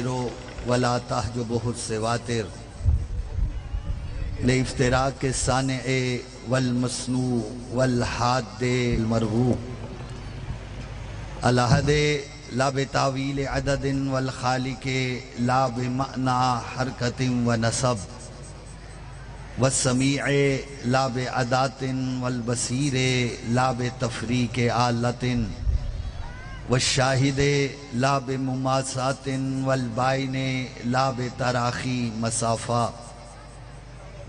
الساتر ولا تحجبه السواتر لافتراق الصانع والمصنوع والحاد المرغوب الأحد لا بتاویل عدد والخالق لا بمعنى حرکت ونصب والسمیع لا بعدات والبصیر لا بتفریق آلت والشاہد لا بمماسات والبائن لا بتراخی مسافہ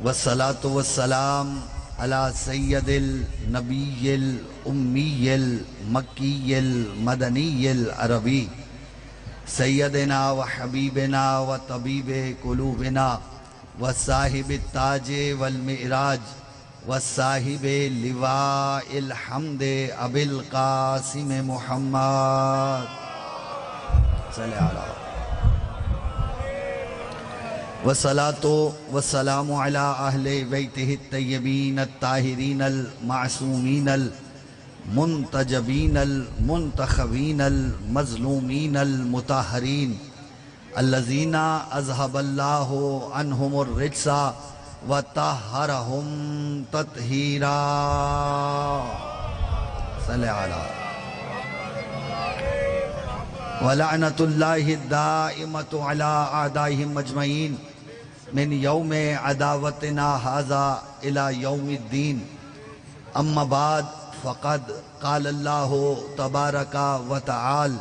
والصلاة والسلام على سید النبی الامی المکی المدنی العربی سیدنا وحبیبنا وطبیب قلوبنا وصاحب التاج والمعراج وصاحب لواء الحمد ابی القاسم محمد صلی اللہ علیہ والصلاة والسلام على اہل بیتہ الطیبین الطاہرین المعصومین المنتجبین المنتخبین المظلومین المطہرین الذین اذهب اللہ عنہم الرجس وطہرہم تطہیرا صلی اللہ ولعنت اللہ الدائمۃ علی اعدائہم اجمعین من یوم عداوتنا ھذا الی یوم الدین اما بعد فقد قال اللہ تبارک وتعالی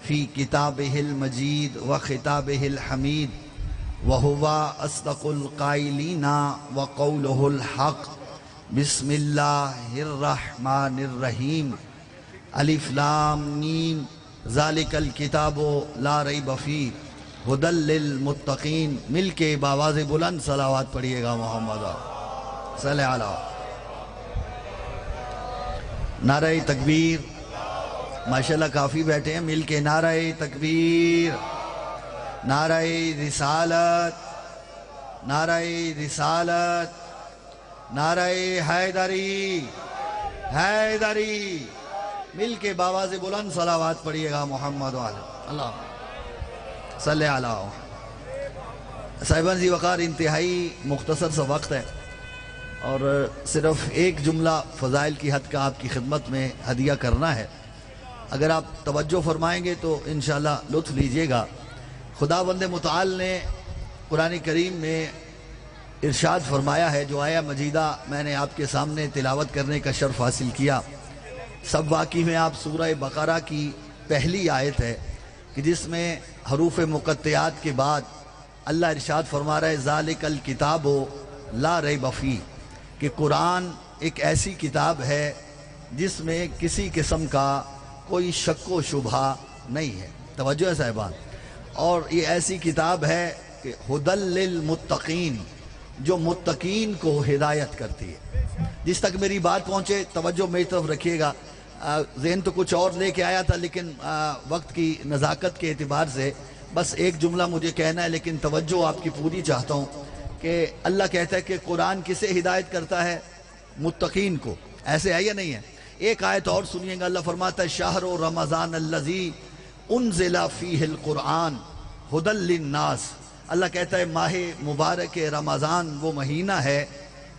فی کتابہ المجید وخطابہ الحمید وہو اصدق القائلین وقولہ الحق بسم اللہ الرحمن الرحیم الف لام میم ذالک الکتاب لا ریب فیہ ھدی للمتقین مل کے بآواز بلند صلوات پڑھیے گا محمد صلی اللہ نعرہ تکبیر ماشاءاللہ کافی بیٹھے ہیں مل کے نعرہ تکبیر نعرہ رسالت نعرہ رسالت نعرہ حیدری حیدری مل کے بآواز بلند صلوات پڑھیے گا محمد اللہ صلی اللہ صاحبان ذی وقار انتہائی مختصر سا وقت ہے اور صرف ایک جملہ فضائل کی حد کا آپ کی خدمت میں ہدیہ کرنا ہے اگر آپ توجہ فرمائیں گے تو انشاءاللہ لطف لیجئے گا خداوند متعال نے قرآن کریم میں ارشاد فرمایا ہے جو آیہ مجیدہ میں نے آپ کے سامنے تلاوت کرنے کا شرف حاصل کیا سب واقعی میں آپ سورہ بقرہ کی پہلی آیت ہے کہ جس میں حروف مقطعات کے بعد اللہ ارشاد فرما رہا ہے ذالک الکتاب لا ریب فیہ کہ قرآن ایک ایسی کتاب ہے جس میں کسی قسم کا کوئی شک و شبہ نہیں ہے توجہ ہے صاحبان اور یہ ایسی کتاب ہے کہ ھدی للمتقین جو متقین کو ہدایت کرتی ہے جس تک میری بات پہنچے توجہ میری طرف رکھیے گا ذہن تو کچھ اور لے کے آیا تھا لیکن وقت کی نزاکت کے اعتبار سے بس ایک جملہ مجھے کہنا ہے لیکن توجہ آپ کی پوری چاہتا ہوں کہ اللہ کہتا ہے کہ قرآن کسے ہدایت کرتا ہے متقین کو ایسے ہے یا نہیں ہے ایک آیت اور سنیے گا اللہ فرماتا ہے شہر رمضان الذی انزل فیہ القرآن ھدی للناس اللہ کہتا ہے ماہ مبارک رمضان وہ مہینہ ہے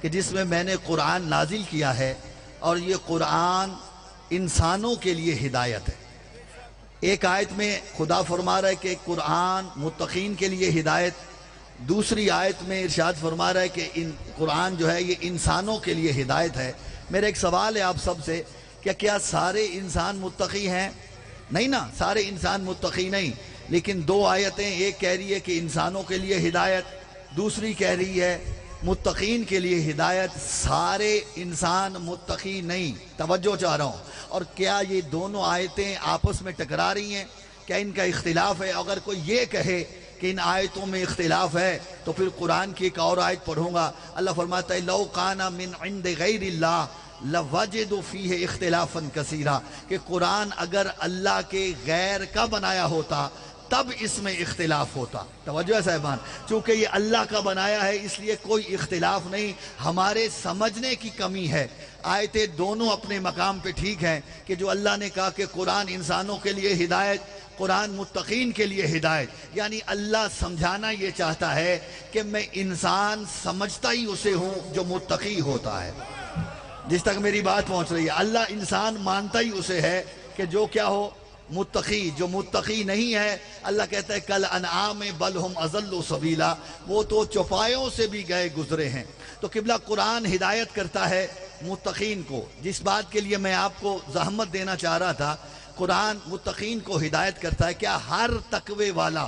کہ جس میں میں نے قرآن نازل کیا ہے اور یہ قرآن انسانوں کے لیے ہدایت ہے ایک آیت میں خدا فرما رہا ہے کہ قرآن متقین کے لیے ہدایت دوسری آیت میں ارشاد فرما رہا ہے کہ قرآن جو ہے یہ انسانوں کے لیے ہدایت ہے میرا ایک سوال ہے آپ سب سے کیا سارے انسان متقی ہیں نہیں نا سارے انسان متقی نہیں لیکن دو آیتیں ایک کہہ رہی ہے کہ انسانوں کے لیے ہدایت دوسری کہہ رہی ہے متقین کے لیے ہدایت سارے انسان متقی نہیں توجہ چاہ رہا ہوں اور کیا یہ دونوں آیتیں آپس میں ٹکرا رہی ہیں کیا ان کا اختلاف ہے اگر کوئی یہ کہے کہ ان آیتوں میں اختلاف ہے تو پھر قرآن کی ایک اور آیت پڑھوں گا اللہ فرماتا ہے لو کان من عند غیر اللہ لوجدوا فیہ اختلافا کثیرا کہ قرآن اگر اللہ کے غیر کا بنایا ہوتا تب اس میں اختلاف ہوتا توجہ ہے صاحبان چونکہ یہ اللہ کا بنایا ہے اس لیے کوئی اختلاف نہیں ہمارے سمجھنے کی کمی ہے آیتیں دونوں اپنے مقام پہ ٹھیک ہیں کہ جو اللہ نے کہا کہ قرآن انسانوں کے لیے ہدایت قرآن متقین کے لیے ہدایت، یعنی اللہ سمجھانا یہ چاہتا ہے کہ میں انسان سمجھتا ہی اسے ہوں جو متقی ہوتا ہے۔ جس تک میری بات پہنچ رہی ہے، اللہ انسان مانتا ہی اسے ہے کہ جو کیا ہو، متقی۔ جو متقی نہیں ہے، اللہ کہتا ہے کل انعام بل ہم اضل سبیلا، وہ تو چوپایوں سے بھی گئے گزرے ہیں۔ تو قبلہ قرآن ہدایت کرتا ہے متقین کو، جس بات کے لیے میں آپ کو زحمت دینا چاہ رہا تھا۔ قرآن متقین کو ہدایت کرتا ہے۔ کیا ہر تقوی والا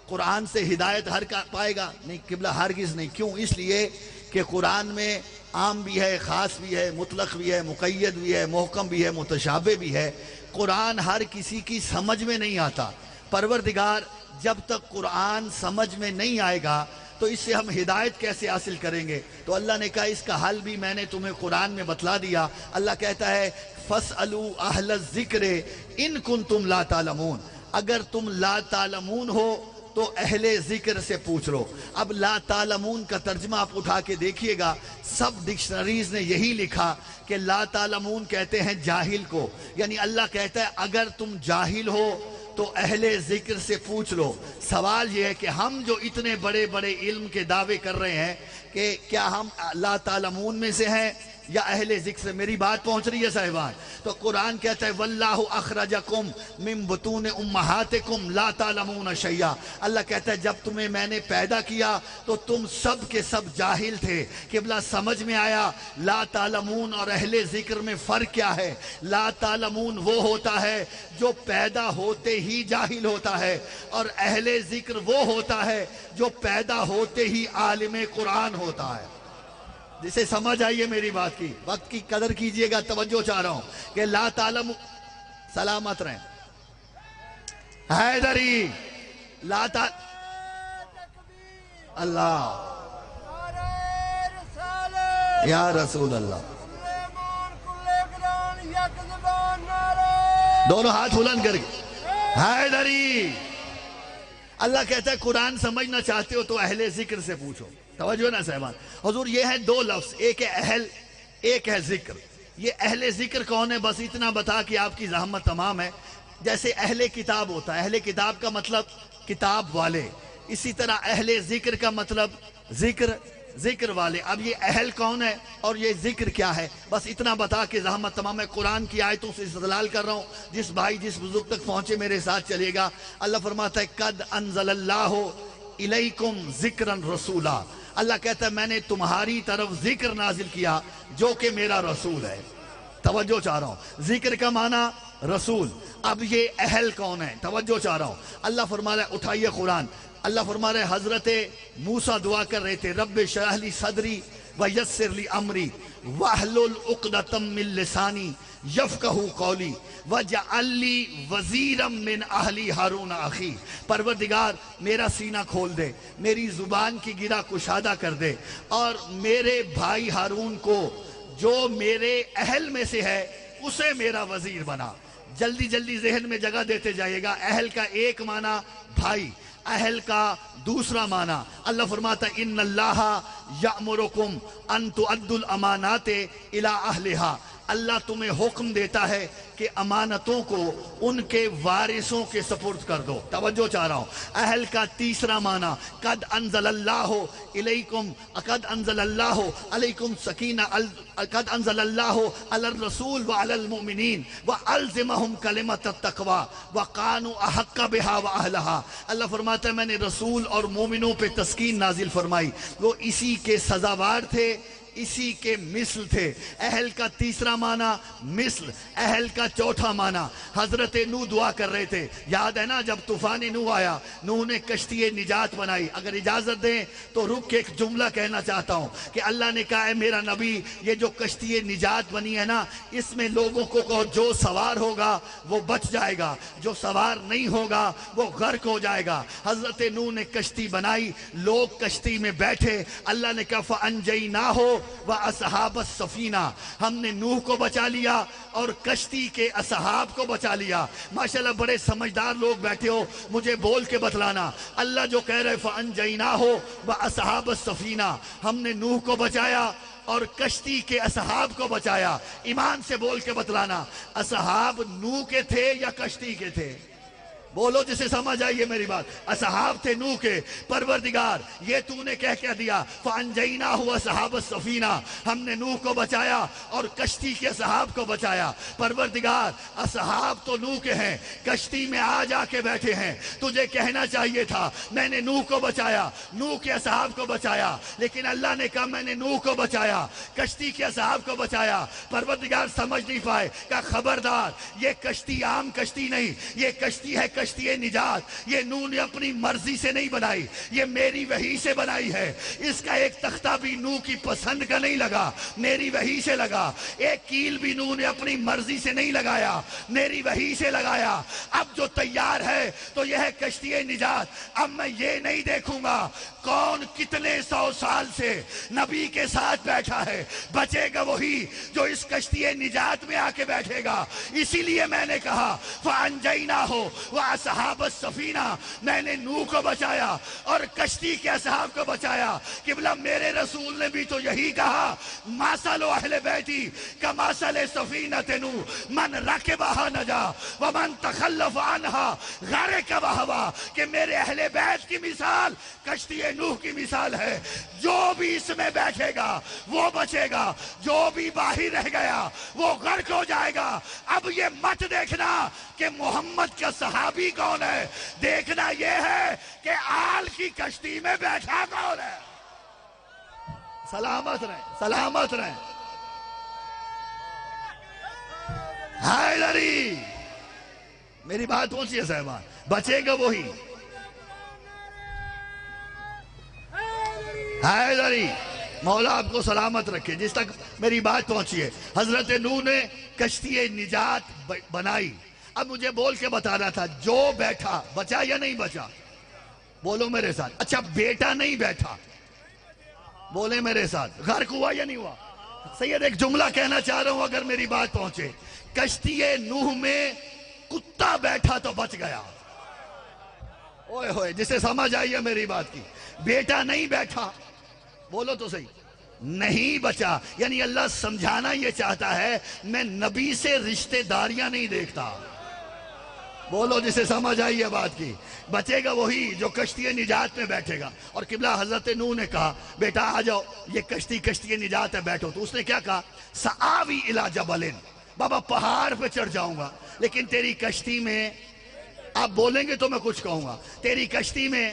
قرآن سے ہدایت ہر کا پائے گا؟ نہیں قبلہ، ہرگز نہیں۔ کیوں؟ اس لیے کہ قرآن میں عام بھی ہے، خاص بھی ہے، مطلق بھی ہے، مقید بھی ہے، محکم بھی ہے، متشابہ بھی ہے۔ قرآن ہر کسی کی سمجھ میں نہیں آتا۔ پروردگار جب تک قرآن سمجھ میں نہیں آئے گا تو اس سے ہم ہدایت کیسے حاصل کریں گے؟ تو اللہ نے کہا اس کا حل بھی میں نے تمہیں قرآن میں بتلا دیا۔ اللہ کہتا ہے فَاسْأَلُوا أَهْلَ الذِّكْرِ إِن كُنتُمْ لَا تَعْلَمُونَ، اگر تم لا تعلمون ہو تو اہل ذکر سے پوچھ لو۔ اب لا تعلمون کا ترجمہ آپ اٹھا کے دیکھیے گا، سب ڈکشنریز نے یہی لکھا کہ لا تعلمون کہتے ہیں جاہل کو، یعنی اللہ کہتا ہے اگر تم جاہل ہو تو اہل ذکر سے پوچھ لو۔ سوال یہ ہے کہ ہم جو اتنے بڑے بڑے علم کے دعوے کر رہے ہیں کہ کیا ہم لا تعلمون میں سے ہیں یا اہل ذکر سے؟ میری بات پہنچ رہی ہے صاحبان؟ تو قرآن کہتا ہے واللہ اخرجکم من بطون امہاتکم لا تعلمون شیئا، اللہ کہتا ہے جب تمہیں میں نے پیدا کیا تو تم سب کے سب جاہل تھے۔ قبلہ سمجھ میں آیا لا تعلمون اور اہل ذکر میں فرق کیا ہے؟ لا تعلمون وہ ہوتا ہے جو پیدا ہوتے ہی جاہل ہوتا ہے، اور اہل ذکر وہ ہوتا ہے جو پیدا ہوتے ہی عالم قرآن ہوتا ہے۔ جسے سمجھ آئیے میری بات کی، وقت کی قدر کیجئے گا، توجہ چاہ رہا ہوں کہ لا تعلم، سلامت رہیں حیدری، لا اللہ یا رسول اللہ، دونوں ہاتھ بلند کر کے حیدری۔ اللہ کہتا ہے قرآن سمجھنا چاہتے ہو تو اہل ذکر سے پوچھو۔ توجہ نا صاحبان، حضور یہ ہے دو لفظ، ایک ہے اہل، ایک ہے ذکر۔ یہ اہل ذکر کون ہے بس اتنا بتا کہ آپ کی زحمت تمام ہے۔ جیسے اہل کتاب ہوتا ہے، اہل کتاب کا مطلب کتاب والے، اسی طرح اہل ذکر کا مطلب ذکر والے۔ اب یہ اہل کون ہے اور یہ ذکر کیا ہے بس اتنا بتا کہ زحمت تمام ہے۔ قرآن کی آیتوں سے استدلال کر رہا ہوں، جس بھائی جس بزرگ تک پہنچے میرے ساتھ چلے گا۔ اللہ فرماتا ہے قد انزل اللہ الیکم ذکرا رسولا، اللہ کہتا ہے میں نے تمہاری طرف ذکر نازل کیا جو کہ میرا رسول ہے۔ توجہ چاہ رہا ہوں، ذکر کا معنی رسول۔ اب یہ اہل کون ہے؟ توجہ چاہ رہا ہوں، اللہ فرما رہا ہے، اٹھائیے قرآن، اللہ فرما رہے حضرت موسیٰ دعا کر رہے تھے رب اشرح لی صدری ویسر لی امری واحلل عقدۃ من لسانی یفقہوا قولی وجعل لی وزیرا من اہلی ہارون اخی، پروردگار میرا سینہ کھول دے، میری زبان کی گرہ کشادہ کر دے، اور میرے بھائی ہارون کو جو میرے اہل میں سے ہے اسے میرا وزیر بنا۔ جلدی جلدی ذہن میں جگہ دیتے جائیے گا۔ اہل کا ایک معنی بھائی، اہل کا دوسرا معنی، اللہ فرماتا ہے ان اللہ یأمرکم ان تؤدوا الامانات الی اہلہا، اللہ تمہیں حکم دیتا ہے کہ امانتوں کو ان کے وارثوں کے سپرد کر دو۔ توجہ چاہ رہا ہوں، اہل کا تیسرا معنی قد انزل اللہ الیکم، قد انزل اللہ علیکم سکینہ، قد انزل اللہ علی الرسول وعلی المؤمنین والزمہم کلمۃ التقوی وقانوا احق بہا واہلہا، اللہ فرماتا ہے میں نے رسول اور مومنوں پہ تسکین نازل فرمائی، وہ اسی کے سزاوار تھے، اسی کے مثل تھے۔ اہل کا تیسرا معنی مثل، اہل کا چوتھا معنی، حضرت نوح دعا کر رہے تھے، یاد ہے نا جب طوفان نوح آیا، نوح نے کشتی نجات بنائی۔ اگر اجازت دیں تو رک کے ایک جملہ کہنا چاہتا ہوں کہ اللہ نے کہا ہے میرا نبی یہ جو کشتی نجات بنی ہے نا، اس میں لوگوں کو جو سوار ہوگا وہ بچ جائے گا، جو سوار نہیں ہوگا وہ غرق ہو جائے گا۔ حضرت نوح نے کشتی بنائی، لوگ کشتی میں بیٹھے، اللہ نے کہا فَأَنْجَيْنَاهُ وَأَصْحَابَ السَّفِينَةِ، ہم نے نوح کو بچا لیا اور کشتی کے اصحاب کو بچا لیا۔ ماشاءاللہ بڑے سمجھدار لوگ بیٹھے ہو، مجھے بول کے بتلانا، اللہ جو کہہ رہے فَأَنْجَيْنَاهُ وَأَصْحَابَ السَّفِينَةِ، ہم نے نوح کو بچایا اور کشتی کے اصحاب کو بچایا۔ ایمان سے بول کے بتلانا، اصحاب نوح کے تھے یا کشتی کے تھے؟ بولو جسے سمجھ آئیے میری بات. اصحاب تھے نوح کے. پروردگار یہ تو نے کہہ کیا دیا, فَأَنْجَيْنَاهُ وَأَصْحَابَ السَّفِينَةِ, ہم نے نوح کو بچایا اور کشتی کے اصحاب کو بچایا. پروردگار اصحاب تو نوح کے ہیں, کشتی میں آ جا کے بیٹھے ہیں. تجھے کہنا چاہیے تھا میں نے نوح کو بچایا, نوح کے اصحاب کو بچایا, لیکن اللہ نے کہا میں نے نوح کو بچایا, کشتی کے اصحاب کو بچایا. پروردگار سمجھ نہیں پائے, کہا خبردار یہ کشتی عام کشتی نہیں, یہ کشتی ہے کشتی نجات. یہ نوح نے اپنی مرضی سے نہیں بنائی, یہ میری وحی سے بنائی ہے. اس کا ایک تختہ بھی نوح کی پسند کا نہیں لگا, میری وحی سے لگا. ایک کیل بھی نوح نے اپنی مرضی سے نہیں لگایا, میری وحی سے لگایا. اب جو تیار ہے تو یہ ہے کشتی نجات. اب میں یہ نہیں دیکھوں گا کون کتنے 100 سال سے نبی کے ساتھ بیٹھا ہے, بچے گا وہی جو اس کشتی نجات میں آ کے بیٹھے گا. اسی لیے میں نے کہا فَأَنْجَيْنَاهُ وَأَصْحَابَ السَّفِينَةِ, میں نے نوح کو بچایا اور کشتی کے اصحاب کو بچایا. قبلہ میرے رسول نے بھی تو یہی کہا, مَثَلُ أَهْلِ بَيْتِي كَمَثَلِ سَفِينَةِ نُوحٍ مَنْ رَكِبَهَا نَجَا وَمَنْ تَخَلَّفَ عَنْهَا غَرِقَ وَهَوَا, کہ میرے اہل بیت کی مثال کشتی نوح کی مثال ہے. جو بھی اس میں بیٹھے گا وہ بچے گا, جو بھی باہر رہ گیا وہ غرق ہو جائے گا. اب یہ مت دیکھنا کہ محمد کا صحابی کون ہے, دیکھنا یہ ہے کہ آل کی کشتی میں بیٹھا کون ہے. سلامت رہیں, سلامت رہیں. حیدری, میری بات پہنچی ہے صاحبان, بچے گا وہی. حیدری, مولا آپ کو سلامت رکھے. جس تک میری بات پہنچی ہے, حضرت نوح نے کشتی نجات بنائی. اب مجھے بول کے بتانا تھا جو بیٹھا بچا یا نہیں بچا, بولو میرے ساتھ. اچھا بیٹا نہیں بیٹھا, بولے میرے ساتھ, غرق ہوا یا نہیں ہوا. سید ایک جملہ کہنا چاہ رہا ہوں اگر میری بات پہنچے. کشتی نوح میں کتا بیٹھا تو بچ گیا. اوئے ہوئے, جسے سمجھ آئیے میری بات کی. بیٹا نہیں بیٹھا, بولو تو صحیح, نہیں بچا. یعنی اللہ سمجھانا یہ چاہتا ہے میں نبی سے رشتہ داریاں نہیں دیکھتا. بولو جسے سمجھ آئیے بات کی. بچے گا وہی جو کشتی نجات میں بیٹھے گا. اور قبلہ حضرت نوح نے کہا بیٹا آ جاؤ, یہ کشتی نجات ہے, بیٹھو. تو اس نے کیا کہا, سآوی الی جبل, بابا پہاڑ پہ چڑھ جاؤں گا لیکن تیری کشتی میں, آپ بولیں گے تو میں کچھ کہوں گا, تیری کشتی میں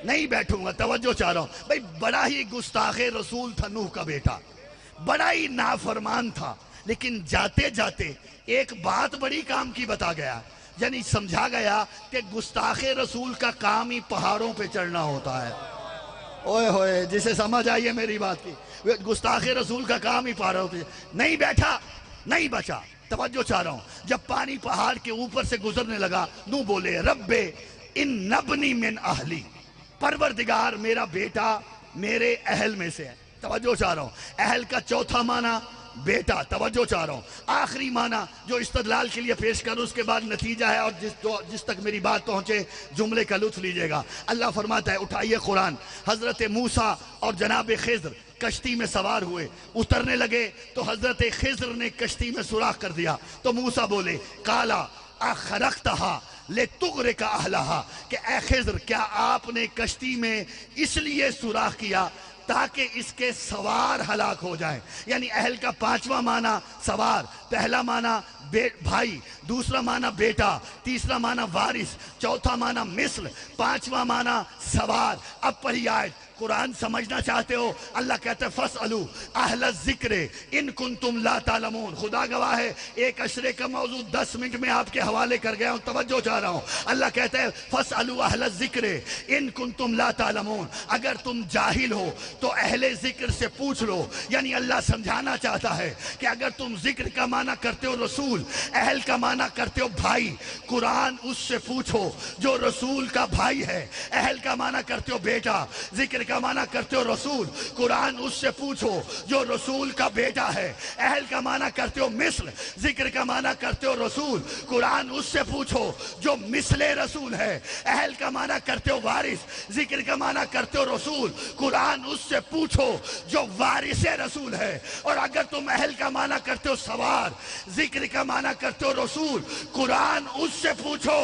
نہیں بیٹھوں گا. توجہ چاہ رہا ہوں بھئی, بڑا ہی گستاخ رسول تھا نوح کا بیٹا, بڑا ہی نافرمان تھا, لیکن جاتے جاتے ایک بات بڑی کام کی بتا گیا. یعنی سمجھا گیا کہ گستاخ رسول کا کام ہی پہاڑوں پہ چڑھنا ہوتا ہے. اوئے ہوئے, جسے سمجھ آئیے میری بات کی, گستاخ رسول کا کام ہی پہاڑوں پہ. نہیں بیٹھا, نہیں بچا. توجہ چاہ رہا ہوں, جب پانی پہاڑ کے اوپر سے گزرنے لگا, نوح بولے رب ان نبنی من اہلی, پروردگار میرا بیٹا میرے اہل میں سے ہے. توجہ چاہ رہا ہوں, اہل کا چوتھا معنی بیٹا. توجہ چاہ رہا ہوں, آخری معنی جو استدلال کے لیے پیش کروں اس کے بعد نتیجہ ہے, اور جس تک میری بات پہنچے جملے کا لطف لیجئے گا. اللہ فرماتا ہے, اٹھائیے قرآن, حضرت موسیٰ اور جناب خضر کشتی میں سوار ہوئے, اترنے لگے تو حضرت خضر نے کشتی میں سوراخ کر دیا. تو موسیٰ بولے کالا اخرقتہا لتغرق اہلہا, کہ اے خضر کیا آپ نے کشتی میں اس لیے سوراخ کیا تاکہ اس کے سوار ہلاک ہو جائیں. یعنی اہل کا پانچواں معنی سوار, پہلا معنی بھائی, دوسرا معنی بیٹا, تیسرا معنی وارث, چوتھا معنی مثل, پانچواں معنی سوار. اب پڑھی آیت, قرآن سمجھنا چاہتے ہو, اللہ کہتا ہے فَاسْأَلُوا أَهْلَ الذِّكْرِ إِن كُنتُمْ لَا تَعْلَمُونَ. خدا گواہ ہے ایک اشرے کا موضوع 10 منٹ میں آپ کے حوالے کر گیا ہوں. توجہ چاہ رہا ہوں, اللہ کہتا ہے فَاسْأَلُوا أَهْلَ الذِّكْرِ إِن كُنتُمْ لَا تَعْلَمُونَ, اگر تم جاہل ہو تو اہل ذکر سے پوچھ لو. یعنی اللہ سمجھانا چاہتا ہے کہ اگر تم ذکر کا معنی کرتے ہو رسول, اہل کا معنی کرتے ہو بھائی, قرآن اس سے پوچھو جو رسول کا بھائی ہے. اہل کا معنی کرتے ہو بیٹا, ذکر کا معنی کرتے ہو رسول, قرآن اس سے پوچھو جو رسول کا بیٹا ہے. اہل کا معنی کرتے ہو مثل, ذکر کا معنی کرتے ہو رسول, قرآن اس سے پوچھو جو مثل رسول ہے. اہل کا معنی کرتے ہو وارث, ذکر کا معنی کرتے ہو رسول, قرآن اس سے پوچھو جو وارث رسول ہے. اور اگر تم اہل کا معنی کرتے ہو سوار, ذکر کا معنی کرتے ہو رسول, قرآن اس سے پوچھو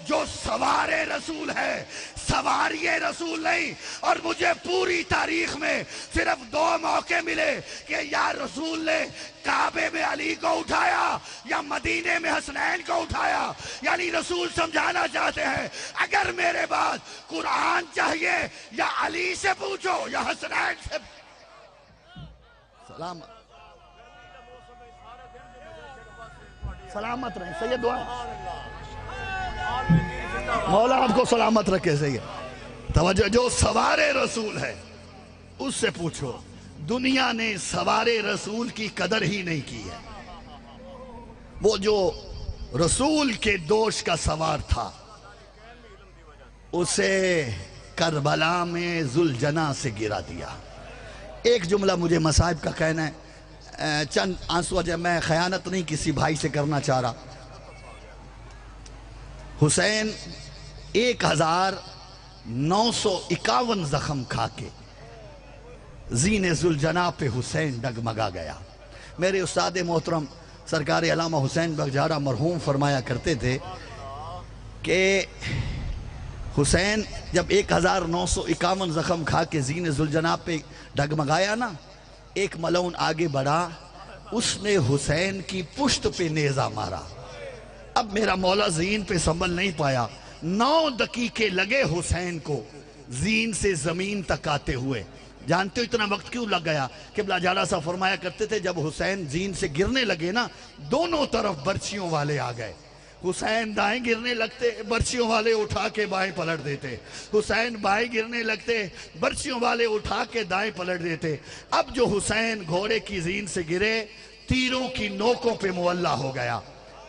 جو سوار رسول ہے، سواری رسول نہیں۔ اور مجھے پوری تاریخ میں صرف 2 موقع ملے کہ یا رسول نے کعبے میں علی کو اٹھایا یا مدینے میں حسنین کو اٹھایا۔ یعنی رسول سمجھانا چاہتے ہیں اگر میرے بعد قرآن چاہیے یا علی سے پوچھو یا حسنین سے۔ سلامت رہیں سید، دعا مولا آپ کو سلامت رکھے سید۔ توجہ، جو سوار رسول ہے اس سے پوچھو۔ دنیا نے سوار رسول کی قدر ہی نہیں کی ہے۔ وہ جو رسول کے دوش کا سوار تھا اسے کربلا میں ذوالجناح سے گرا دیا۔ ایک جملہ مجھے مصائب کا کہنا ہے، چند آنسو وجہ، میں خیانت نہیں کسی بھائی سے کرنا چاہ رہا۔ حسین 1951 زخم کھا کے زین ذوالجناح پہ حسین ڈگمگا گیا۔ میرے استاد محترم سرکار علامہ حسین بگجارہ مرحوم فرمایا کرتے تھے کہ حسین جب 1951 زخم کھا کے زین ذوالجناح پہ ڈگمگایا نا، ایک ملعون آگے بڑھا، اس نے حسین کی پشت پہ نیزہ مارا۔ اب میرا مولا زین پہ سنبھل نہیں پایا، 9 دقیقے لگے حسین کو زین سے زمین تک آتے ہوئے۔ جانتے ہو اتنا وقت کیوں لگ گیا؟ قبلہ جالہ صاحب فرمایا کرتے تھے جب حسین زین سے گرنے لگے نا، دونوں طرف برچیوں والے آ گئے۔ حسین دائیں گرنے لگتے، برچیوں والے اٹھا کے بائیں پلٹ دیتے۔ حسین بائیں گرنے لگتے، برچیوں والے اٹھا کے دائیں پلٹ دیتے۔ اب جو حسین گھوڑے کی زین سے گرے، تیروں کی نوکوں پہ معلّہ ہو گیا۔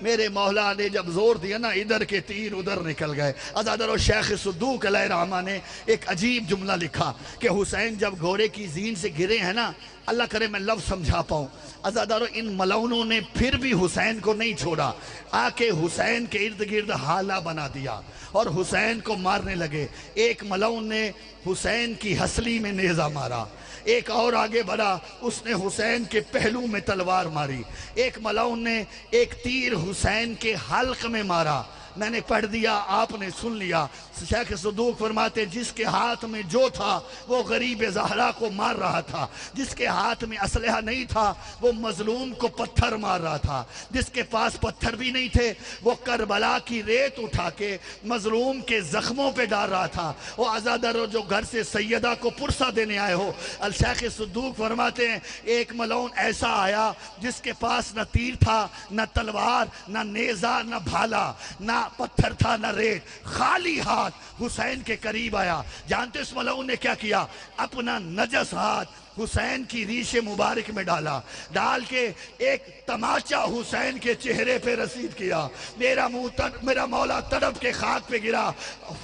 میرے مولا نے جب زور دیا نا، ادھر کے تیر ادھر نکل گئے۔ عزادارو شیخ صدوق علیہ رحمہ نے ایک عجیب جملہ لکھا کہ حسین جب گھوڑے کی زین سے گرے ہیں نا، اللہ کرے میں لفظ سمجھا پاؤں، عزادارو ان ملعونوں نے پھر بھی حسین کو نہیں چھوڑا، آ کے حسین کے ارد گرد حالہ بنا دیا اور حسین کو مارنے لگے۔ ایک ملعون نے حسین کی ہسلی میں نیزہ مارا، ایک اور آگے بڑھا، اس نے حسین کے پہلو میں تلوار ماری، ایک ملعون نے ایک تیر حسین کے حلق میں مارا۔ میں نے پڑھ دیا، آپ نے سن لیا۔ شیخ صدوق فرماتے جس کے ہاتھ میں جو تھا وہ غریب زہرا کو مار رہا تھا، جس کے ہاتھ میں اسلحہ نہیں تھا وہ مظلوم کو پتھر مار رہا تھا، جس کے پاس پتھر بھی نہیں تھے وہ کربلا کی ریت اٹھا کے مظلوم کے زخموں پہ ڈال رہا تھا۔ وہ عزادارو جو گھر سے سیدہ کو پرسہ دینے آئے ہو، الشیخ صدوق فرماتے ہیں ایک ملعون ایسا آیا جس کے پاس نہ تیر تھا، نہ تلوار، نہ نیزہ، نہ بھالا، نہ پتھر تھا، نہ ریت، خالی ہاتھ حسین کے قریب آیا۔ جانتے اس ملعون نے کیا کیا؟ اپنا نجس ہاتھ حسین کی ریش مبارک میں ڈالا، ڈال کے ایک تماچا حسین کے چہرے پہ رسید کیا۔ میرا مولا تڑپ کے خاک پہ گرا،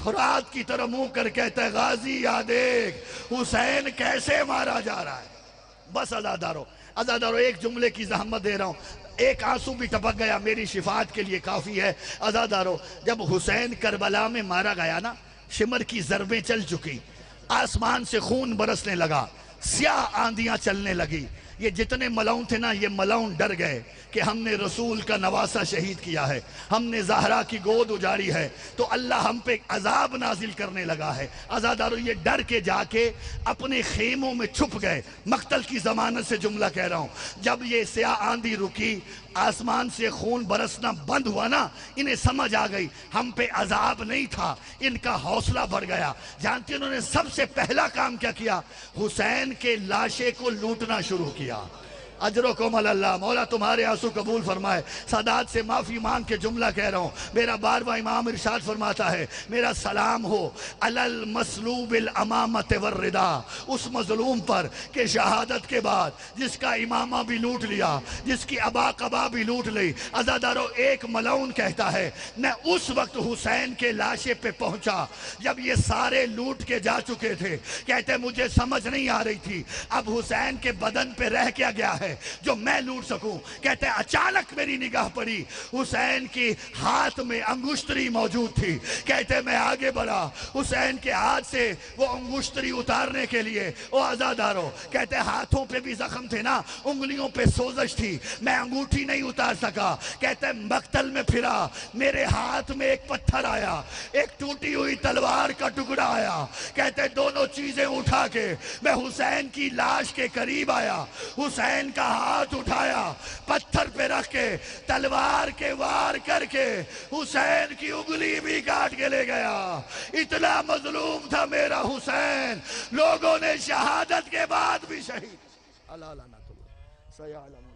فرات کی طرح منہ کر کہتا ہے غازی یا دیکھ حسین کیسے مارا جا رہا ہے۔ بس عزادارو ایک جملے کی زحمت دے رہا ہوں، ایک آنسو بھی ٹپک گیا، میری شفاعت کے لیے کافی ہے۔ عزادارو جب حسین کربلا میں مارا گیا نا، شمر کی ضربیں چل چکی، آسمان سے خون برسنے لگا، سیاہ آندیاں چلنے لگی۔ یہ جتنے ملعون تھے نا، یہ ملعون ڈر گئے کہ ہم نے رسول کا نواسہ شہید کیا ہے، ہم نے زہرا کی گود اجاڑی ہے، تو اللہ ہم پہ عذاب نازل کرنے لگا ہے۔ عزادارو یہ ڈر کے جا کے اپنے خیموں میں چھپ گئے۔ مقتل کی ضمانت سے جملہ کہہ رہا ہوں، جب یہ سیاہ آندھی رکی، آسمان سے خون برسنا بند ہوا نا، انہیں سمجھ آ گئی ہم پہ عذاب نہیں تھا، ان کا حوصلہ بڑھ گیا۔ جانتے انہوں نے سب سے پہلا کام کیا کیا؟ حسین کے لاشے کو لوٹنا شروع کیا۔ اجرکم اللہ، مولا تمہارے آنسو قبول فرمائے۔ سادات سے معافی مانگ کے جملہ کہہ رہا ہوں، میرا بارواں امام ارشاد فرماتا ہے میرا سلام ہو علی المصلوب الامامۃ والردا، اس مظلوم پر کہ شہادت کے بعد جس کا امامہ بھی لوٹ لیا، جس کی ابا قبا بھی لوٹ لی۔ عزادارو ایک ملعون کہتا ہے میں اس وقت حسین کے لاشے پہ پہنچا جب یہ سارے لوٹ کے جا چکے تھے، کہتے مجھے سمجھ نہیں آ رہی تھی اب حسین کے بدن پہ رہ کیا گیا ہے، ہے جو میں لوٹ سکوں. کہتے ہیں اچانک میری نگاہ پڑی, حسین کی ہاتھ میں انگشتری موجود تھی. کہتے ہیں میں آگے بڑھا, حسین کے ہاتھ سے وہ انگشتری اتارنے کے لیے. او عزادارو, کہتے ہیں ہاتھوں پہ بھی زخم تھے نا, انگلیوں پہ سوزش تھی, میں انگوٹھی نہیں اتار سکا. کہتے ہیں مقتل میں پھرا, میرے ہاتھ میں ایک پتھر آیا, ایک ٹوٹی ہوئی تلوار کا ٹکڑا آیا. کہتے ہیں دونوں چیزیں اٹھا کے میں حسین کی لاش کے قریب آیا, حسین کا ہاتھ اٹھایا, پتھر پہ رکھ کے تلوار کے وار کر کے حسین کی انگلی بھی کاٹ کے لے گیا. اتنا مظلوم تھا میرا حسین, لوگوں نے شہادت کے بعد بھی شہید. اللہ لعنت اللہ سیعلم اللہ.